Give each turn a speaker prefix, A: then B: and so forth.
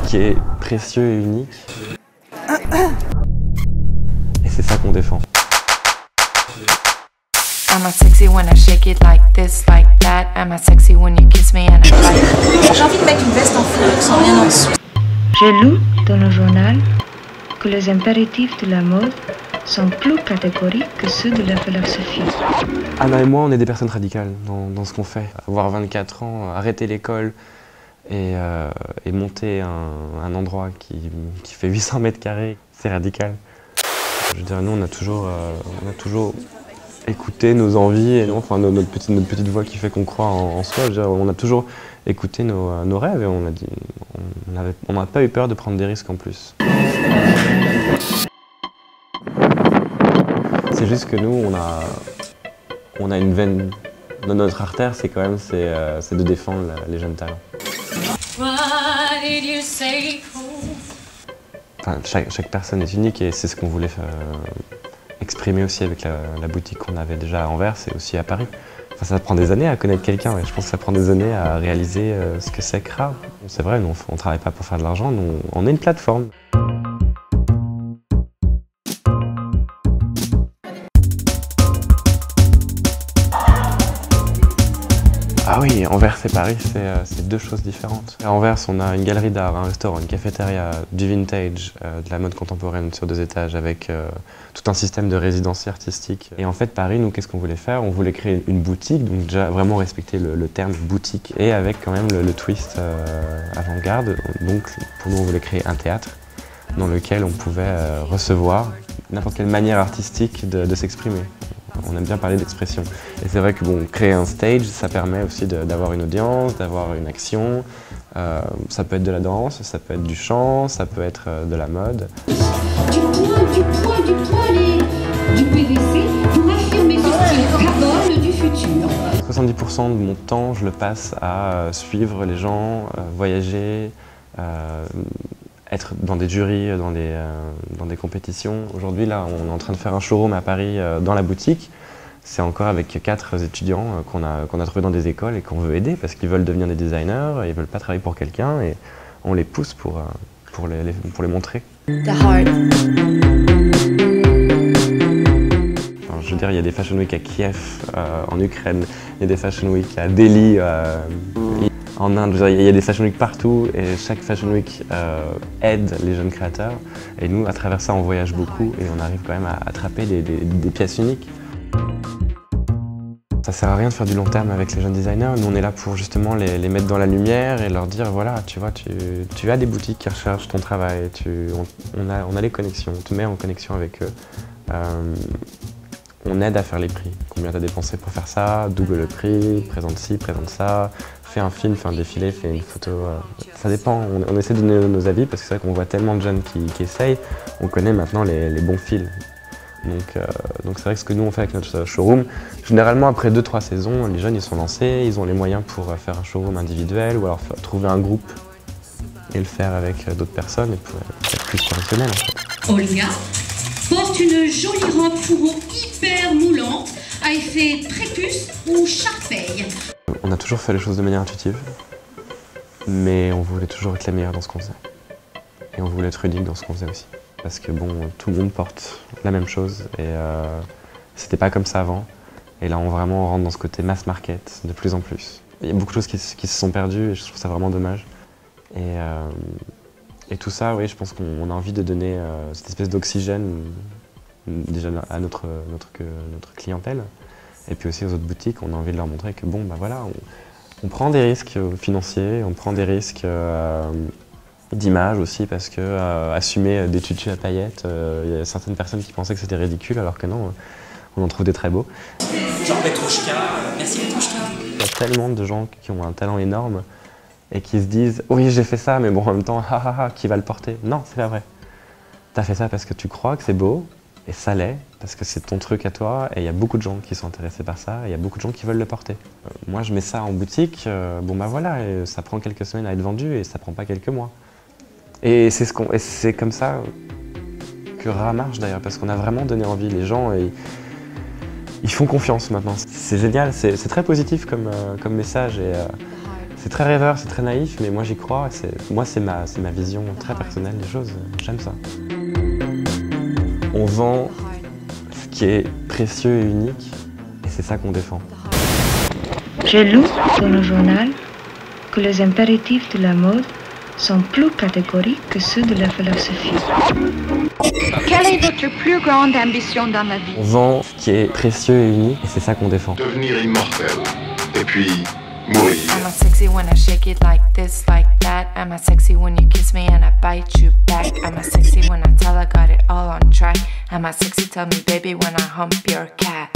A: qui est précieux et unique. Et c'est ça qu'on défend.
B: Am I sexy when I shake it like this, like that? Am I sexy when you kiss me and I bite?
C: J'ai envie de mettre une veste en fleurs sans rien en dessous.
D: J'ai lu dans le journal que les impératifs de la mode sont plus catégoriques que ceux de la philosophie.
A: Anna et moi, on est des personnes radicales dans ce qu'on fait. Avoir 24 ans, arrêter l'école et monter un endroit qui fait 800 mètres carrés, c'est radical. Je veux dire, nous, on a toujours écouté nos envies et enfin, notre petite voix qui fait qu'on croit en soi. Je veux dire, on a toujours écouté nos rêves et on n'a pas eu peur de prendre des risques en plus. C'est juste que nous, on a une veine dans notre artère, c'est quand même c'est de défendre les jeunes talents. Enfin, chaque personne est unique et c'est ce qu'on voulait exprimer aussi avec la boutique qu'on avait déjà à Anvers et aussi à Paris. Enfin, ça prend des années à connaître quelqu'un et je pense que ça prend des années à réaliser ce que c'est que Rare. C'est vrai, nous on ne travaille pas pour faire de l'argent, nous on est une plateforme. Ah oui, Anvers et Paris, c'est deux choses différentes. À Anvers, on a une galerie d'art, un restaurant, une cafétéria, du vintage, de la mode contemporaine sur 2 étages avec tout un système de résidence artistique. Et en fait, Paris, nous, qu'est-ce qu'on voulait faire? On voulait créer une boutique, donc déjà vraiment respecter le terme boutique, et avec quand même le twist avant-garde. Donc pour nous, on voulait créer un théâtre dans lequel on pouvait recevoir n'importe quelle manière artistique de s'exprimer. On aime bien parler d'expression. Et c'est vrai que bon, créer un stage, ça permet aussi d'avoir une audience, d'avoir une action. Ça peut être de la danse, ça peut être du chant, ça peut être de la mode.
E: Du poil et du PVC pour affirmer ce style carbone du futur.
A: 70% de mon temps, je le passe à suivre les gens, voyager, être dans des jurys, dans des compétitions. Aujourd'hui, là, on est en train de faire un showroom à Paris dans la boutique. C'est encore avec 4 étudiants qu'on a trouvés dans des écoles et qu'on veut aider parce qu'ils veulent devenir des designers, ils ne veulent pas travailler pour quelqu'un et on les pousse pour les montrer.
B: The heart.
A: Enfin, je veux dire, il y a des Fashion Week à Kiev, en Ukraine, il y a des Fashion Week à Delhi, en Inde. Il y a des Fashion Week partout et chaque Fashion Week aide les jeunes créateurs. Et nous, à travers ça, on voyage beaucoup et on arrive quand même à attraper des pièces uniques. Ça sert à rien de faire du long terme avec les jeunes designers. Nous, on est là pour justement les mettre dans la lumière et leur dire voilà, tu vois, tu as des boutiques qui recherchent ton travail, on a les connexions, on te met en connexion avec eux. On aide à faire les prix. Combien tu as dépensé pour faire ça, double le prix, présente ci, présente ça, fais un film, fais un défilé, fais une photo. Ça dépend, on essaie de donner nos avis parce que c'est vrai qu'on voit tellement de jeunes qui essayent, on connaît maintenant les bons fils. Donc c'est vrai que ce que nous on fait avec notre showroom, généralement après 2-3 saisons, les jeunes ils sont lancés, ils ont les moyens pour faire un showroom individuel ou alors trouver un groupe et le faire avec d'autres personnes et pour être plus professionnel en fait.
E: Olga porte une jolie robe fourreau hyper moulante à effet prépuce ou charpeille.
A: On a toujours fait les choses de manière intuitive, mais on voulait toujours être la meilleure dans ce qu'on faisait. Et on voulait être unique dans ce qu'on faisait aussi. Parce que bon, tout le monde porte la même chose et c'était pas comme ça avant. Et là, on rentre dans ce côté mass market de plus en plus. Il y a beaucoup de choses qui se sont perdues et je trouve ça vraiment dommage. Et tout ça, oui, je pense qu'on a envie de donner cette espèce d'oxygène déjà à notre clientèle. Et puis aussi aux autres boutiques, on a envie de leur montrer que bon, bah voilà, on prend des risques financiers, on prend des risques d'image aussi parce que assumer des tutus à paillettes, il y a certaines personnes qui pensaient que c'était ridicule alors que non, on en trouve des très beaux.
C: Genre Petrouchka, merci Petrouchka.
A: Il y a tellement de gens qui ont un talent énorme et qui se disent « oui j'ai fait ça mais bon en même temps, qui va le porter ?» Non, c'est pas vrai. T'as fait ça parce que tu crois que c'est beau et ça l'est, parce que c'est ton truc à toi et il y a beaucoup de gens qui sont intéressés par ça et il y a beaucoup de gens qui veulent le porter. Moi je mets ça en boutique, bon bah voilà, et ça prend quelques semaines à être vendu et ça prend pas quelques mois. Et c'est comme ça que Rare marche d'ailleurs, parce qu'on a vraiment donné envie. Les gens, ils font confiance maintenant. C'est génial, c'est très positif comme message et C'est très rêveur, c'est très naïf, mais moi j'y crois. Moi c'est ma vision très personnelle des choses. J'aime ça. On vend ce qui est précieux et unique, et c'est ça qu'on défend.
D: Je lis dans le journal que les impératifs de la mode sont plus catégoriques que ceux de la philosophie.
F: Quelle est votre plus grande ambition dans la vie?
A: On vend ce qui est précieux et unique, et c'est ça qu'on défend.
G: Devenir immortel, et puis mourir.
B: Am I sexy when I shake it like this, like that? Am I sexy when you kiss me and I bite you back? Am I sexy when I tell I got it all on track? Am I sexy, tell me baby, when I hump your cat?